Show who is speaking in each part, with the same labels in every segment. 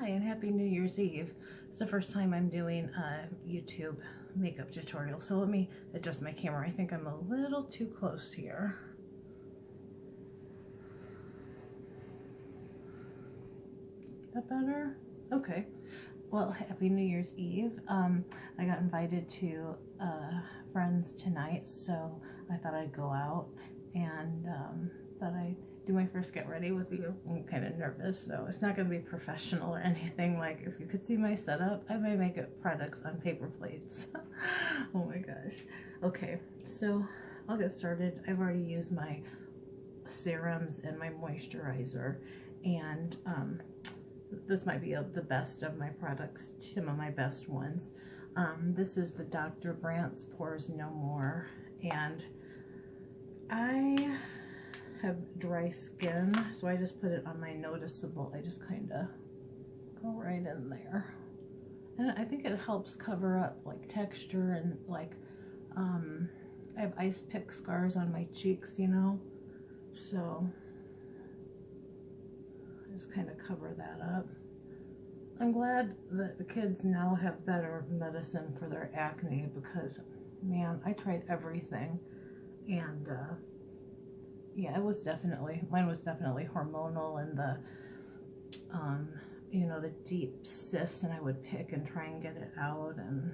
Speaker 1: Hi and happy New Year's Eve. It's the first time I'm doing a YouTube makeup tutorial, so let me adjust my camera. I think I'm a little too close here. Is that better? Okay. Well, happy New Year's Eve. I got invited to friends tonight, so I thought I'd go out and thought I'd do my first get ready with you. I'm kind of nervous, so it's not going to be professional or anything. Like, if you could see my setup, I have my makeup products on paper plates. Oh my gosh. Okay, so I'll get started. I've already used my serums and my moisturizer, and this might be the best of my products, some of my best ones. This is the Dr. Brandt's Pores No More, and I have dry skin, so I just put it on my noticeable. I just kind of go right in there, and I think it helps cover up like texture and like I have ice pick scars on my cheeks, you know, so I just kind of cover that up. I'm glad that the kids now have better medicine for their acne, because man, I tried everything, and yeah, mine was definitely hormonal, and the you know, the deep cysts, and I would pick and try and get it out, and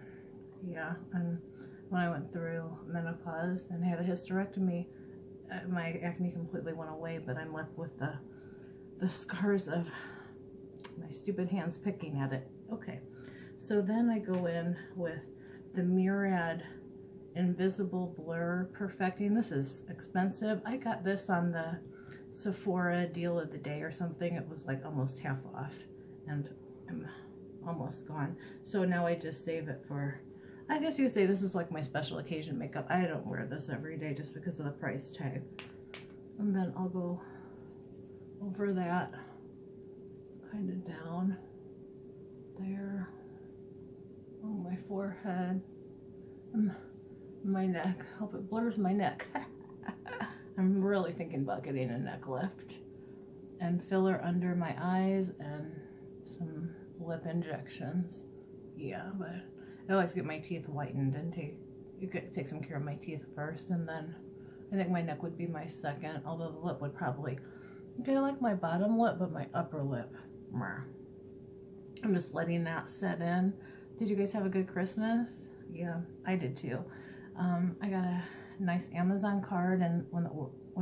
Speaker 1: yeah, and when I went through menopause and had a hysterectomy, my acne completely went away, but I'm left with the scars of my stupid hands picking at it. Okay, so then I go in with the Murad Invisible Blur Perfecting. This is expensive. I got this on the Sephora deal of the day or something. It was like almost half off, and I'm almost gone. So now I just save it for, I guess you could say this is like my special occasion makeup. I don't wear this every day just because of the price tag. And then I'll go over that kind of down there on my forehead, my neck. Hope it blurs my neck. I'm really thinking about getting a neck lift and filler under my eyes and some lip injections. Yeah, but I like to get my teeth whitened and take some care of my teeth first, and then I think my neck would be my second, although the lip would probably, okay, I like my bottom lip, but my upper lip, I'm just letting that set in. Did you guys have a good Christmas? Yeah, I did too. I got a nice Amazon card, and when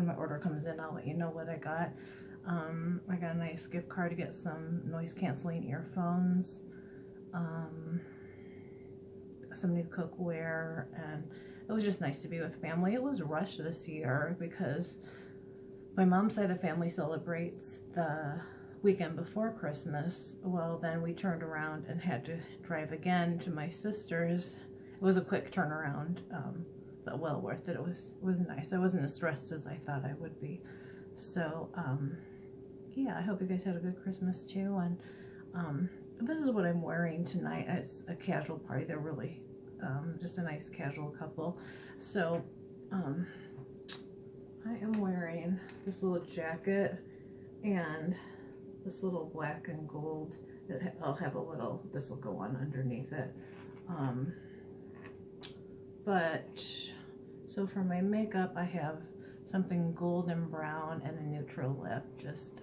Speaker 1: my order comes in, I'll let you know what I got. I got a nice gift card to get some noise canceling earphones, some new cookware, and it was just nice to be with family. It was rushed this year because my mom's side of the family celebrates the weekend before Christmas. Well, then we turned around and had to drive again to my sister's. It was a quick turnaround, but well worth it. It was nice. I wasn't as stressed as I thought I would be. So yeah, I hope you guys had a good Christmas too. And this is what I'm wearing tonight. It's a casual party. They're really just a nice casual couple. So I am wearing this little jacket and this little black and gold. I'll have a little, this will go on underneath it. But so for my makeup, I have something golden brown and a neutral lip, just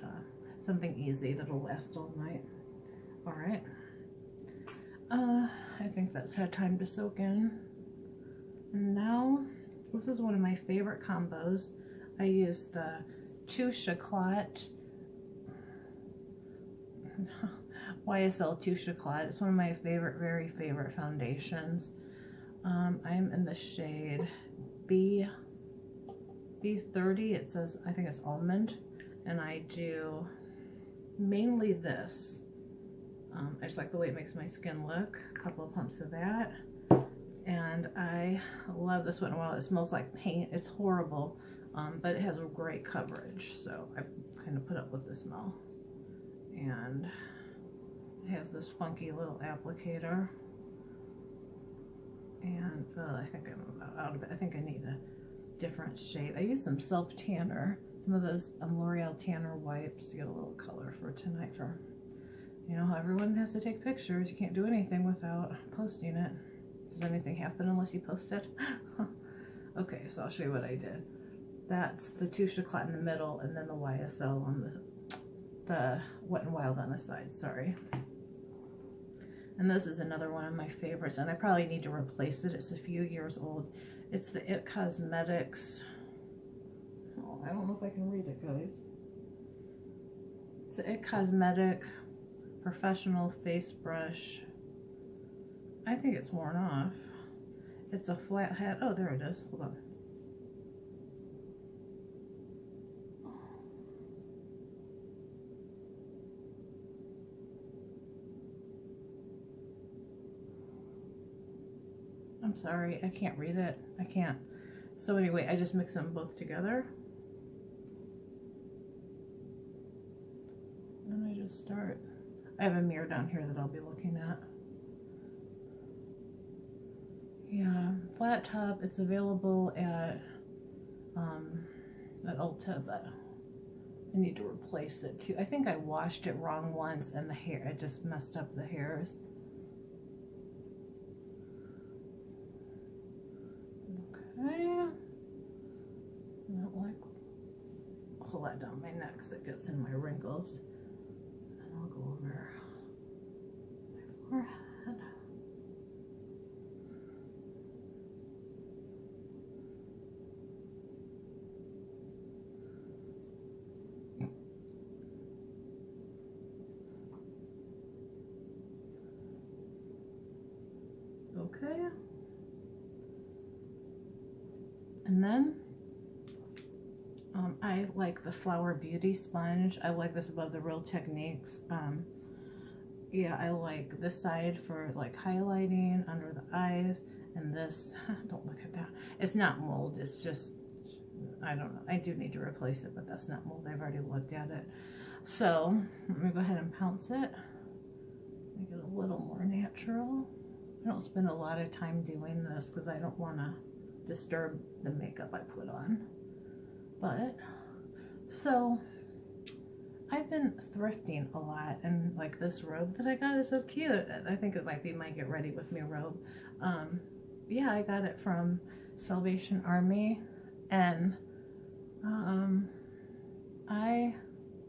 Speaker 1: something easy that'll last all night. All right. I think that's had time to soak in. And now, this is one of my favorite combos. I use the Touche Éclat YSL Touche Éclat. It's one of my very favorite foundations. I'm in the shade B30. It says, I think it's almond, and I do mainly this. I just like the way it makes my skin look. A couple of pumps of that, and I love this one. Well, it smells like paint. It's horrible, but it has a great coverage, so I kind of put up with the smell. And it has this funky little applicator. And I think I'm out of it. I think I need a different shade. I use some self tanner, some of those L'Oreal tanner wipes to get a little color for tonight. You know how everyone has to take pictures. You can't do anything without posting it. Does anything happen unless you post it? Okay, so I'll show you what I did. That's the Touche Eclat in the middle, and then the YSL on the Wet n Wild on the side, sorry. And this is another one of my favorites, and I probably need to replace it. It's a few years old. It's the It Cosmetics. Oh, I don't know if I can read it, guys. It's the It Cosmetic Professional Face Brush. I think it's worn off. It's a flat hat. Oh, there it is. Hold on. I'm sorry, I can't read it. I can't. So anyway, I just mix them both together. And I just start. I have a mirror down here that I'll be looking at. Yeah, flat top. It's available at Ulta, but I need to replace it too. I think I washed it wrong once, and the hair, I just messed up the hairs. Okay. I don't like pull that down my neck so it gets in my wrinkles. And I'll go over my forehead. Okay. And then I like the Flower Beauty sponge. I like this above the Real Techniques. Yeah, I like this side for like highlighting under the eyes, and this, don't look at that. It's not mold, it's just, I don't know. I do need to replace it, but that's not mold. I've already looked at it. So let me go ahead and pounce it. Make it a little more natural. I don't spend a lot of time doing this because I don't want to disturb the makeup I put on. But so I've been thrifting a lot, and like this robe that I got is so cute. I think it might be my get ready with me robe. Yeah, I got it from Salvation Army, and I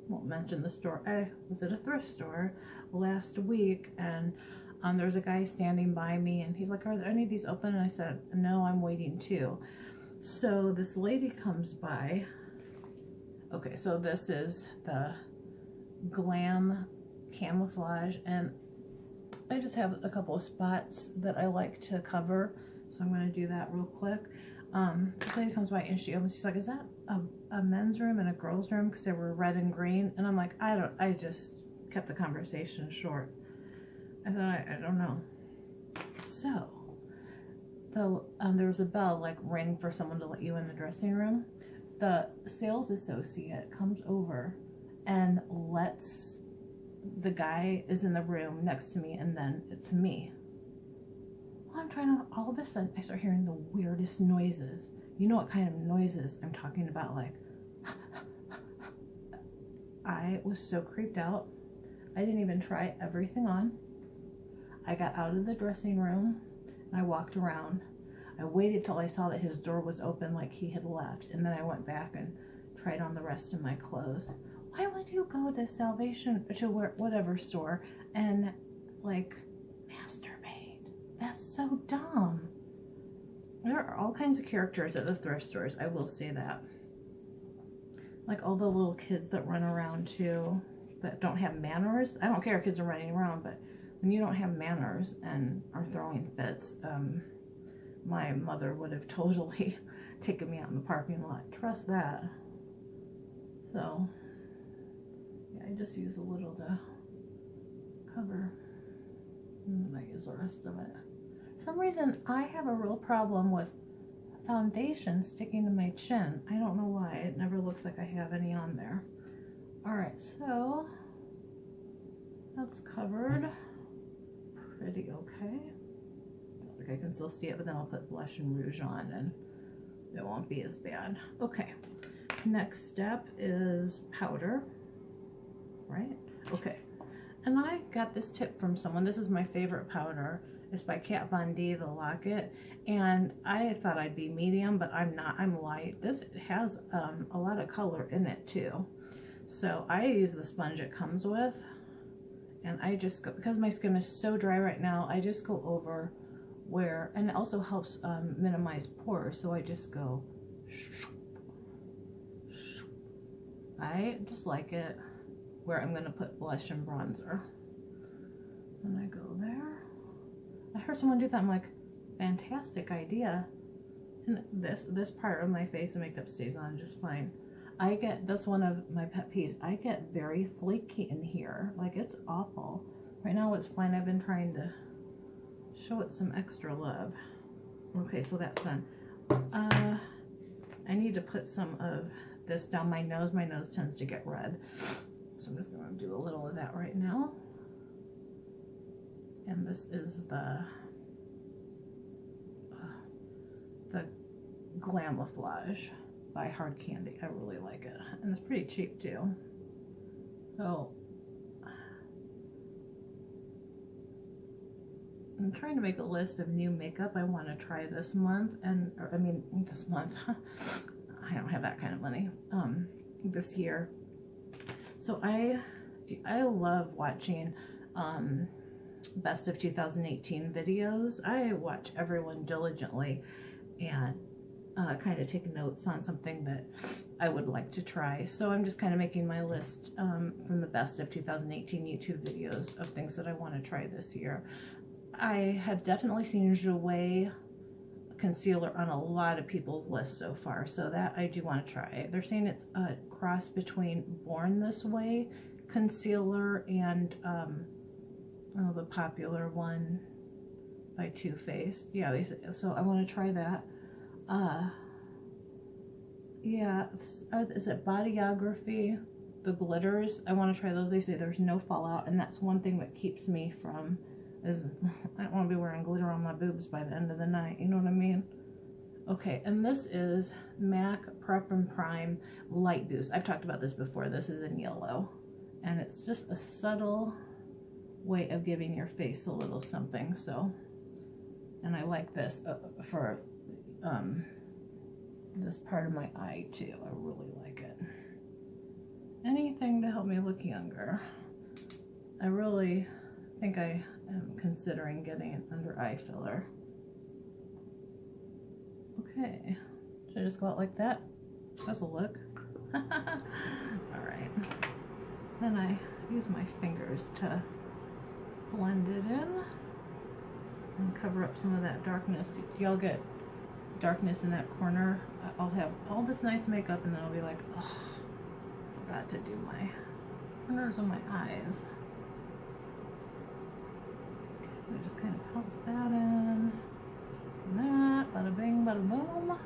Speaker 1: won't mention the store. I was at a thrift store last week, and there was a guy standing by me, and he's like, "Are there any of these open?" And I said, "No, I'm waiting too." So this lady comes by. Okay, so this is the Glam Camouflage, and I just have a couple of spots that I like to cover, so I'm going to do that real quick. This lady comes by and she opens, she's like, "Is that a men's room and a girl's room?" Because they were red and green, and I'm like, I just kept the conversation short. I thought, I don't know. So, though, there was a bell, like, ring for someone to let you in the dressing room. The sales associate comes over and lets the guy is in the room next to me, and then it's me. Well, I'm trying to, all of a sudden, I start hearing the weirdest noises. You know what kind of noises I'm talking about, like, I was so creeped out. I didn't even try everything on. I got out of the dressing room, and I walked around. I waited till I saw that his door was open, like he had left, and then I went back and tried on the rest of my clothes. Why would you go to Salvation, to whatever store, and, like, masturbate? That's so dumb. There are all kinds of characters at the thrift stores, I will say that. Like all the little kids that run around, too, that don't have manners. I don't care if kids are running around, but when you don't have manners and are throwing fits, my mother would have totally taken me out in the parking lot. Trust that. So, yeah, I just use a little to cover, and then I use the rest of it. For some reason, I have a real problem with foundation sticking to my chin. I don't know why. It never looks like I have any on there. Alright, so that's covered. Pretty okay. I think I can still see it, but then I'll put blush and rouge on and it won't be as bad. Okay, next step is powder, right? Okay, And I got this tip from someone. This is my favorite powder. It's by Kat Von D, the Locket. And I thought I'd be medium, but I'm not. I'm light. This has a lot of color in it too. So I use the sponge it comes with. And I just go, because my skin is so dry right now, I just go over where, and it also helps minimize pores. So I just go, I just like it where I'm going to put blush and bronzer. And I go there. I heard someone do that. I'm like, fantastic idea. And this part of my face and makeup stays on just fine. That's one of my pet peeves. I get very flaky in here. Like, it's awful. Right now it's fine. I've been trying to show it some extra love. Okay, so that's done. I need to put some of this down my nose. My nose tends to get red. So I'm just going to do a little of that right now. And this is the Glamouflage by Hard Candy. I really like it. And it's pretty cheap too. So I'm trying to make a list of new makeup I want to try this month. This month. I don't have that kind of money. This year. So I love watching best of 2018 videos. I watch everyone diligently and kind of take notes on something that I would like to try. So I'm just kind of making my list from the best of 2018 YouTube videos of things that I want to try this year. I have definitely seen Jouer concealer on a lot of people's lists so far, so that I do want to try. They're saying it's a cross between Born This Way concealer and the popular one by Too Faced. Yeah, so I want to try that. Yeah, is it Bodyography? The glitters, I want to try those. They say there's no fallout, and that's one thing that keeps me from I don't want to be wearing glitter on my boobs by the end of the night, you know what I mean? Okay, and this is MAC Prep and Prime Light Boost. I've talked about this before. This is in yellow, and it's just a subtle way of giving your face a little something. So, and I like this for this part of my eye too. I really like it. Anything to help me look younger. I really think I am considering getting an under eye filler. Okay, should I just go out like that? That's a look. Alright. Then I use my fingers to blend it in and cover up some of that darkness. Y'all get darkness in that corner? I'll have all this nice makeup and then I'll be like, oh, forgot to do my corners of my eyes. Okay, I just kind of pounce that in. And that, bada bing, bada boom.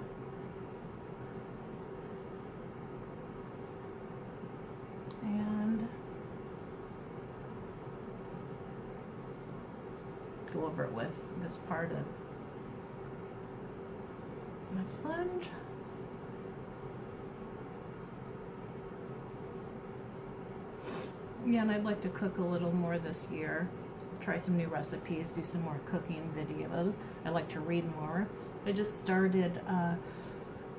Speaker 1: And go over it with this part of my sponge. Yeah, and I'd like to cook a little more this year. Try some new recipes, do some more cooking videos. I like to read more. I just started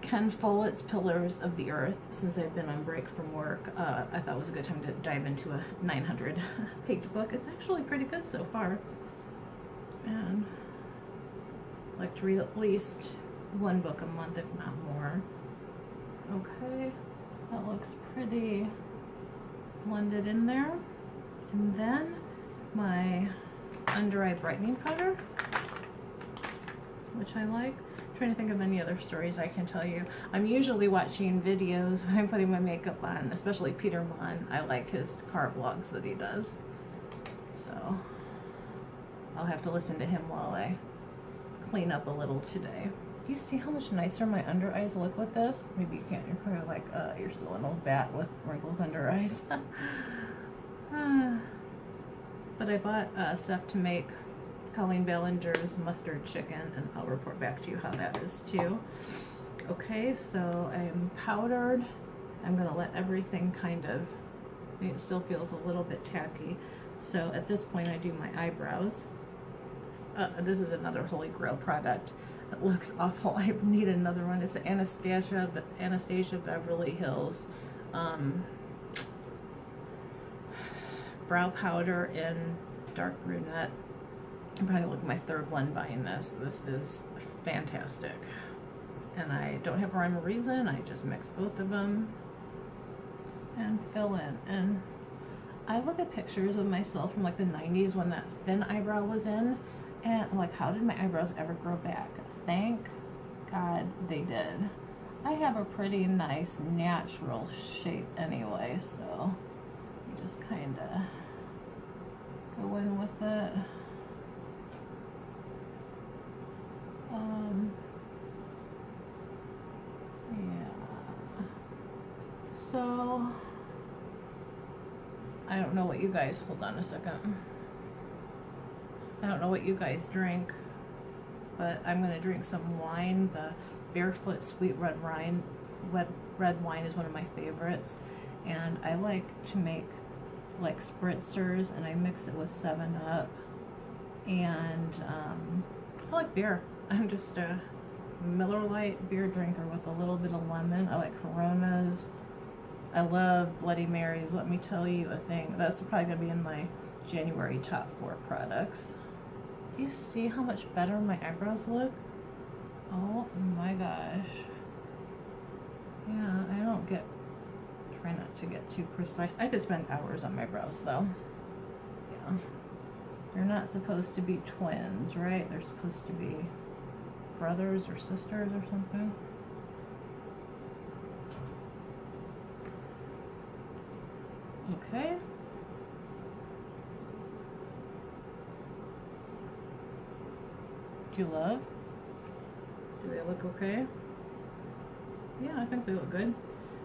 Speaker 1: Ken Follett's Pillars of the Earth. Since I've been on break from work, I thought it was a good time to dive into a 900-page book. It's actually pretty good so far. And I like to read at least one book a month, if not more. Okay, that looks pretty blended in there. And then my under eye brightening powder, which I like. I'm trying to think of any other stories I can tell you. I'm usually watching videos when I'm putting my makeup on, especially Peter Mon. I like his car vlogs that he does. So I'll have to listen to him while I clean up a little today. Do you see how much nicer my under eyes look with this? Maybe you can't. You're probably like, you're still an old bat with wrinkles under eyes. But I bought stuff to make Colleen Ballinger's mustard chicken, and I'll report back to you how that is too. Okay, so I'm powdered. I'm gonna let everything kind of, it still feels a little bit tacky. So at this point I do my eyebrows. This is another Holy Grail product. It looks awful. I need another one. It's Anastasia Beverly Hills brow powder in dark brunette. I'm probably like my third one buying this. This is fantastic. And I don't have rhyme or reason. I just mix both of them and fill in. And I look at pictures of myself from like the 90s when that thin eyebrow was in, and I'm like, how did my eyebrows ever grow back? Thank God they did. I have a pretty nice natural shape anyway, so you just kind of go in with it. Yeah. So I don't know what you guys, hold on a second. I don't know what you guys drink, but I'm gonna drink some wine. The Barefoot Sweet Red Wine, red wine is one of my favorites, and I like to make like spritzers, and I mix it with 7-Up, and I like beer. I'm just a Miller Lite beer drinker with a little bit of lemon. I like Coronas. I love Bloody Marys. Let me tell you a thing. That's probably gonna be in my January top 4 products. Do you see how much better my eyebrows look? Oh my gosh. Yeah, I don't try not to get too precise. I could spend hours on my brows though. Yeah. They're not supposed to be twins, right? They're supposed to be brothers or sisters or something. Okay. Do you love? Do they look okay? Yeah, I think they look good.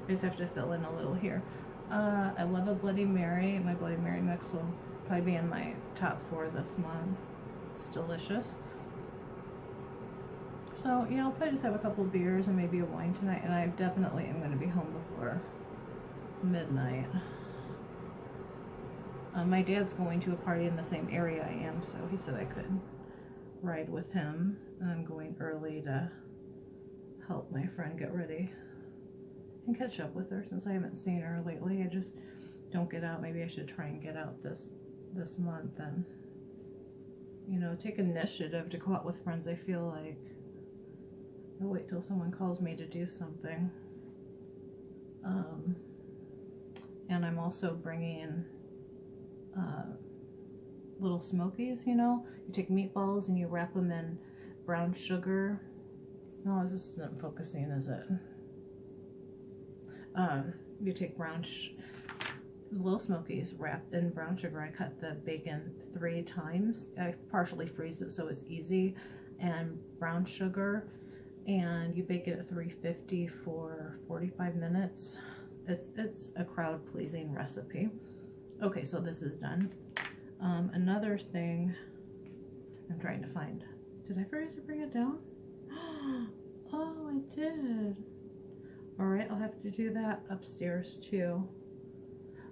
Speaker 1: I just have to fill in a little here. I love a Bloody Mary. My Bloody Mary mix will probably be in my top 4 this month. It's delicious. So, yeah, I'll probably just have a couple of beers and maybe a wine tonight, and I definitely am going to be home before midnight. My dad's going to a party in the same area I am, so he said I could ride with him, and I'm going early to help my friend get ready and catch up with her since I haven't seen her lately. I just don't get out. Maybe I should try and get out this month and, you know, take initiative to go out with friends. I feel like I'll wait till someone calls me to do something. And I'm also bringing little smokies, you know. You take meatballs and you wrap them in brown sugar. No, this isn't focusing, is it? You take little smokies wrapped in brown sugar. I cut the bacon 3 times. I partially freeze it so it's easy, and brown sugar, and you bake it at 350 for 45 minutes. It's a crowd pleasing recipe. Okay, so this is done. Another thing I'm trying to find. Did I forget to bring it down? Oh, I did. All right, I'll have to do that upstairs too.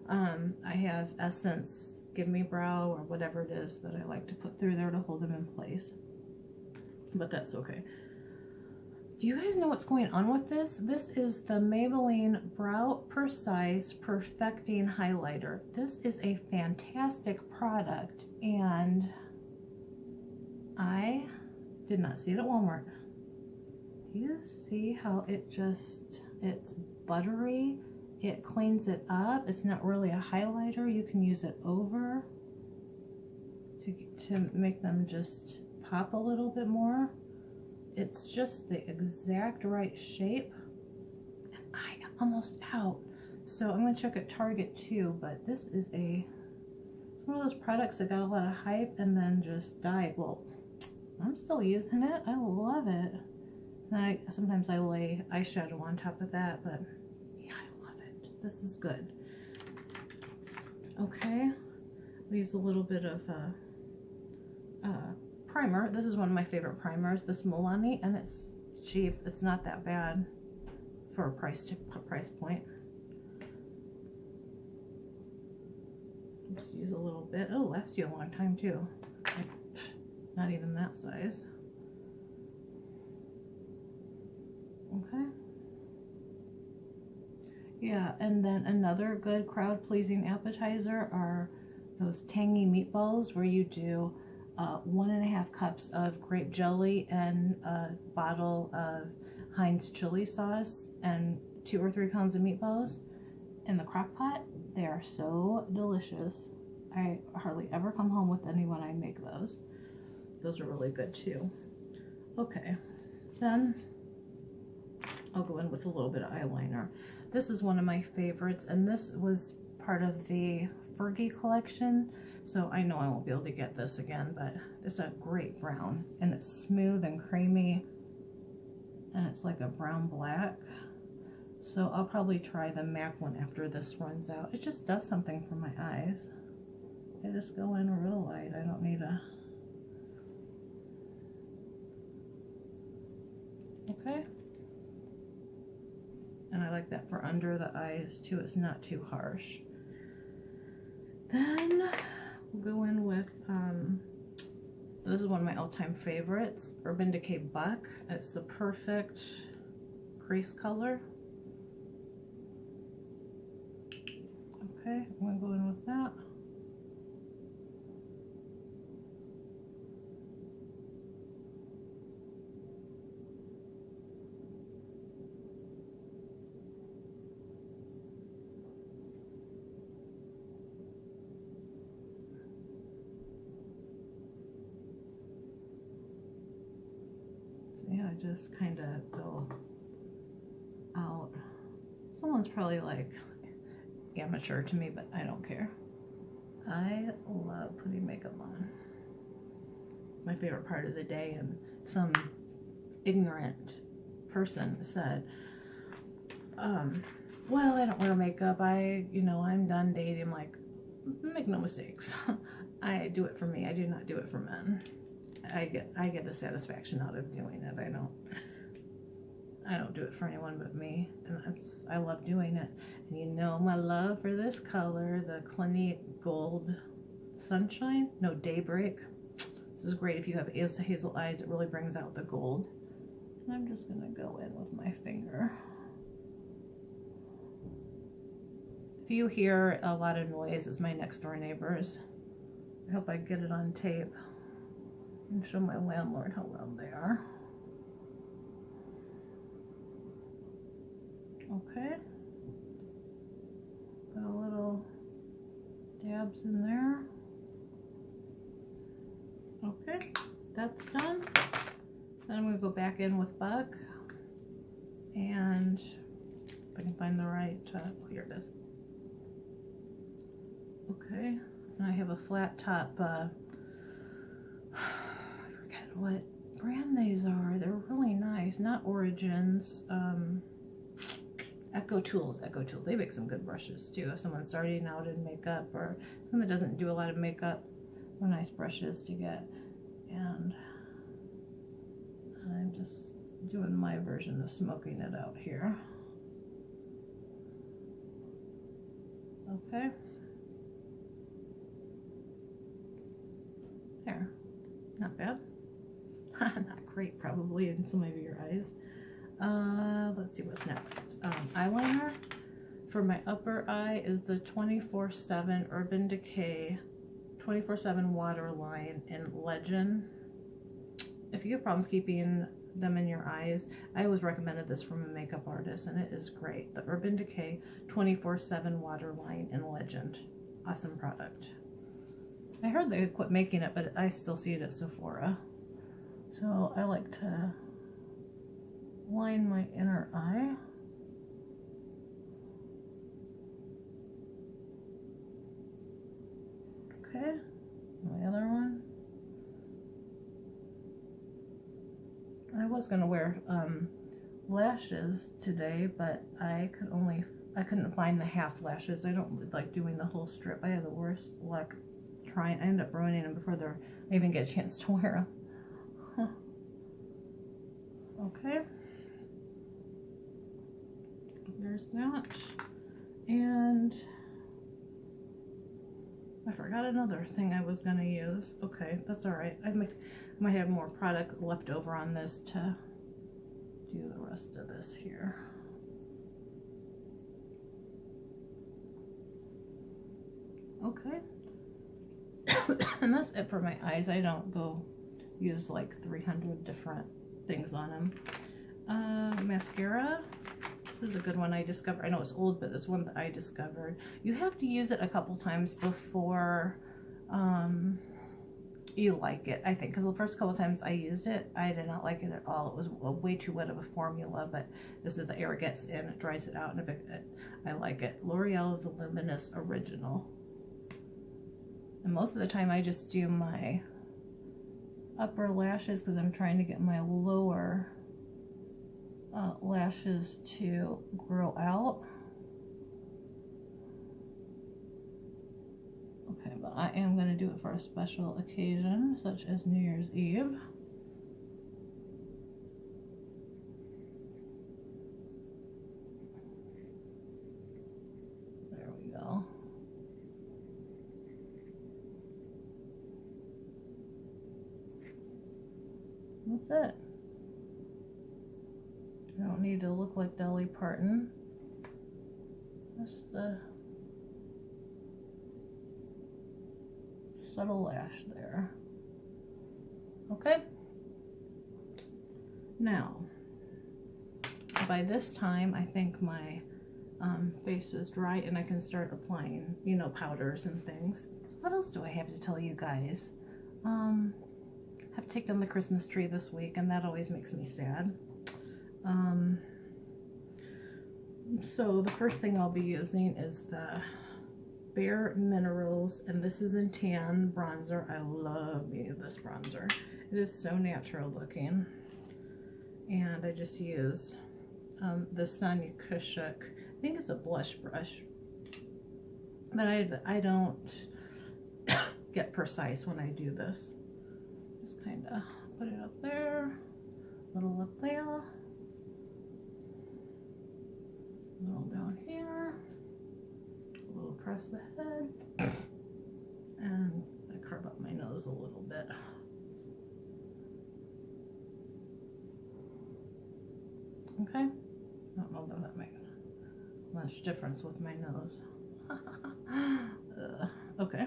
Speaker 1: I have Essence Give Me Brow or whatever it is that I like to put through there to hold them in place. But that's okay. Do you guys know what's going on with this? This is the Maybelline Brow Precise Perfecting Highlighter. This is a fantastic product, and I did not see it at Walmart. Do you see how it's buttery? It cleans it up. It's not really a highlighter. You can use it over to make them just pop a little bit more. It's just the exact right shape, and I am almost out. So I'm going to check at Target too, but this is one of those products that got a lot of hype and then just died. Well, I'm still using it. I love it. And sometimes I lay eyeshadow on top of that, but yeah, I love it. This is good. Okay, I'll use a little bit of primer. This is one of my favorite primers, this Milani, and it's cheap. It's not that bad for a price point. Just use a little bit. Oh, lasts you a long time too. Like, not even that size. Okay. Yeah, and then another good crowd-pleasing appetizer are those tangy meatballs where you do 1.5 cups of grape jelly and a bottle of Heinz chili sauce and 2 or 3 pounds of meatballs in the crock pot. They are so delicious. I hardly ever come home with anyone I make those. Those are really good too. Okay, then I'll go in with a little bit of eyeliner. This is one of my favorites, and this was part of the Fergie collection, so I know I won't be able to get this again, but it's a great brown, and it's smooth and creamy, and it's like a brown black. So I'll probably try the MAC one after this runs out. It just does something for my eyes. I just go in real light. I don't need a... Okay. And I like that for under the eyes too. It's not too harsh. Then we'll go in with, this is one of my all-time favorites, Urban Decay Buck. It's the perfect crease color. Okay, I'm gonna go in with that. Yeah, just kind of go out. Someone's probably like amateur to me, but I don't care. I love putting makeup on. My favorite part of the day, and some ignorant person said, well, I don't wear makeup. I'm done dating. I'm like, make no mistakes. I do it for me. I do not do it for men. I get a satisfaction out of doing it. I don't do it for anyone but me, and I love doing it. And you know my love for this color, the Clinique Gold Sunshine, no, Daybreak. This is great if you have hazel eyes. It really brings out the gold. And I'm just gonna go in with my finger. If you hear a lot of noise, it's my next door neighbors. I hope I get it on tape and show my landlord how loud they are. Okay. Got a little dabs in there. Okay, that's done. Then I'm gonna go back in with Buck, and if I can find the right, oh, here it is. Okay, and I have a flat top, I forget what brand these are. They're really nice, not Origins, Echo Tools. They make some good brushes too. If someone's starting out in makeup or someone that doesn't do a lot of makeup, they're nice brushes to get. And I'm just doing my version of smoking it out here. Okay. There. Not bad. Not great, probably, in some of your eyes. Let's see what's next. Eyeliner for my upper eye is the 24/7 Urban Decay 24/7 Waterline in Legend. If you have problems keeping them in your eyes, I always recommended this from a makeup artist, and it is great. The Urban Decay 24/7 Waterline in Legend. Awesome product. I heard they quit making it, but I still see it at Sephora. So I like to line my inner eye. Okay, my other one. I was gonna wear lashes today, but I couldn't find the half lashes. I don't like doing the whole strip. I have the worst luck trying. I end up ruining them before I even get a chance to wear them. Okay. There's that. And I forgot another thing I was gonna use. Okay, that's all right. I might have more product left over on this to do the rest of this here. Okay. And that's it for my eyes. I don't go use like 300 different things on them. Mascara. This is a good one I discovered. I know it's old, but it's one that I discovered. You have to use it a couple times before you like it, I think, because the first couple times I used it, I did not like it at all. It was way too wet of a formula, but this is the air gets in, it dries it out, and I like it. L'Oreal Voluminous Original. And most of the time I just do my upper lashes because I'm trying to get my lower lashes to grow out. Okay, but I am going to do it for a special occasion, such as New Year's Eve. There we go. That's it. I don't need to look like Dolly Parton. That's the subtle lash there. Okay. Now, by this time, I think my face is dry and I can start applying, you know, powders and things. What else do I have to tell you guys? I've taken the Christmas tree this week, and that always makes me sad. So the first thing I'll be using is the Bare Minerals, and this is in tan bronzer. I love me this bronzer. It is so natural looking. And I just use the Sonia Kashuk. I think it's a blush brush, but I don't get precise when I do this. Just kind of put it up there, a little up there, a little down here, a little across the head, and I carve up my nose a little bit. Okay, I don't know if that makes much difference with my nose. Okay.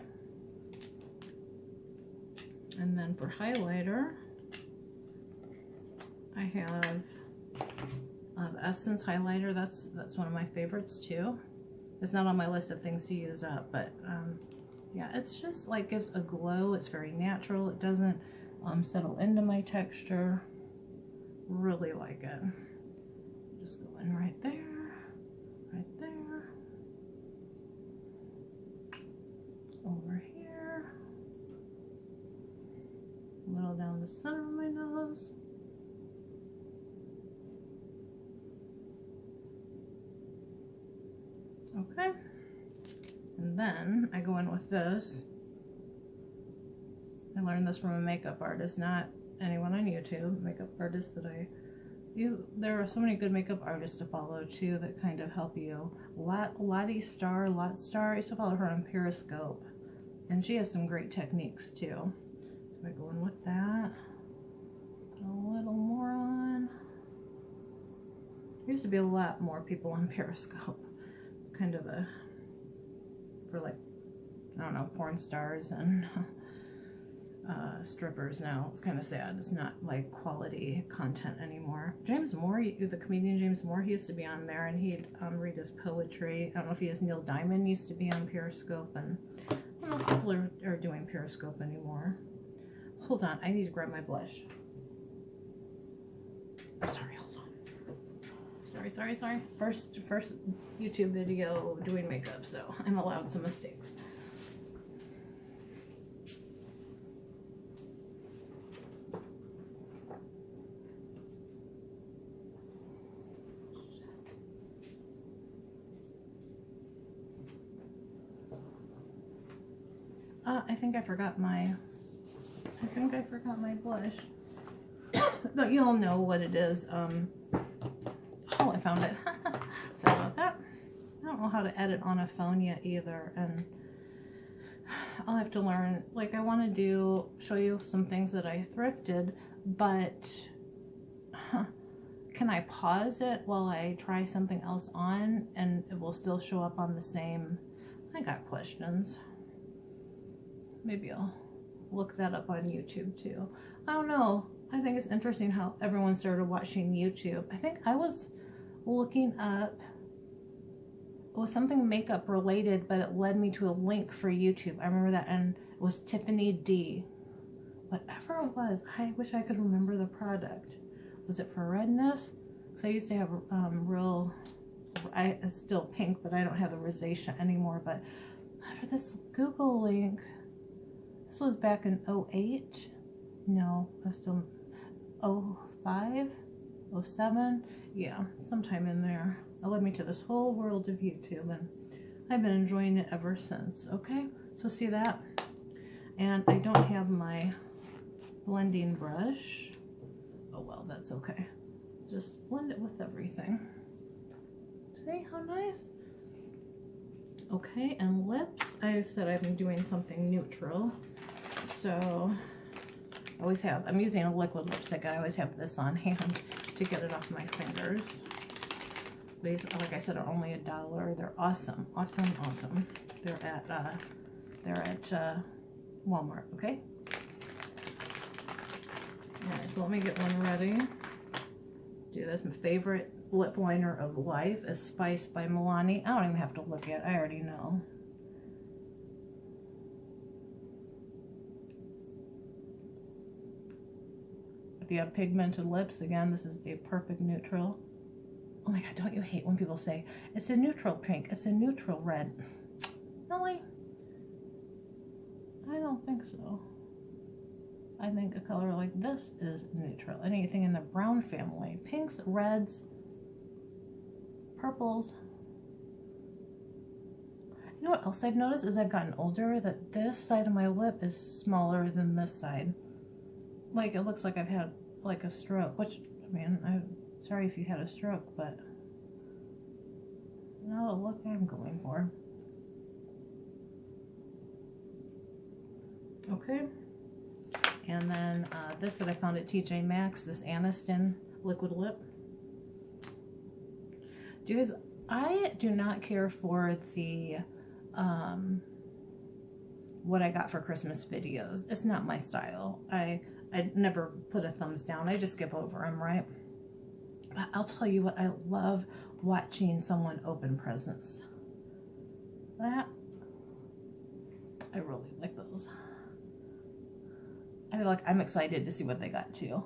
Speaker 1: And then for highlighter, I have the Essence highlighter. That's one of my favorites too. It's not on my list of things to use up, but yeah, it's just like gives a glow. It's very natural. It doesn't settle into my texture. Really like it. Just go in right there, right there, over here, a little down the center of my nose. Okay, and then I go in with this. I learned this from a makeup artist, not anyone on YouTube, makeup artist that there are so many good makeup artists to follow too that kind of help you. Lottie Star, I used to follow her on Periscope, and she has some great techniques too. So I go in with that. Put a little more on. There used to be a lot more people on Periscope. It's kind of for like, I don't know, porn stars and strippers now. It's kind of sad. It's not like quality content anymore. James Moore, the comedian James Moore, he used to be on there, and he'd read his poetry. I don't know if he is. Neil Diamond used to be on Periscope, and I don't know if people are doing Periscope anymore. Hold on, I need to grab my blush. Sorry, hold on. Sorry. First YouTube video doing makeup, so I'm allowed some mistakes. I think I forgot my blush. But you all know what it is. Oh, I found it. Sorry about that. I don't know how to edit on a phone yet either, and I'll have to learn, like I want to show you some things that I thrifted, but can I pause it while I try something else on and it will still show up on the same? I got questions. Maybe I'll look that up on YouTube too. I don't know. I think it's interesting how everyone started watching YouTube. I think I was looking up, it was something makeup related, but it led me to a link for YouTube. I remember that, and it was Tiffany D. Whatever it was, I wish I could remember the product. Was it for redness? Because I used to have it's still pink, but I don't have the rosacea anymore. But for this Google link, this was back in 08. No, it was still 05, 07. Yeah, sometime in there. It led me to this whole world of YouTube, and I've been enjoying it ever since. Okay, so see that? And I don't have my blending brush. Oh well, that's okay. Just blend it with everything. See how nice? Okay, and lips. I said I've been doing something neutral. So I always have, I'm using a liquid lipstick. I always have this on hand to get it off my fingers. These, like I said, are only $1. They're awesome, awesome, awesome. They're at Walmart. Okay. All right, so let me get one ready. Do this. My favorite lip liner of life is Spice by Milani. I don't even have to look at it. I already know. If you have pigmented lips, again, this is a perfect neutral. Oh my God, don't you hate when people say, it's a neutral pink, it's a neutral red? Really? I don't think so. I think a color like this is neutral. Anything in the brown family. Pinks, reds, purples. You know what else I've noticed as I've gotten older? That this side of my lip is smaller than this side. Like, it looks like I've had like a stroke, which, I mean, I'm sorry if you had a stroke, but not the look I'm going for. Okay. And then this that I found at TJ Maxx, this Aniston liquid lip. Do you guys, I do not care for the what I got for Christmas videos. It's not my style. I never put a thumbs down. I just skip over them, right? But I'll tell you what, I love watching someone open presents. That, I really like those. I feel like I'm excited to see what they got too.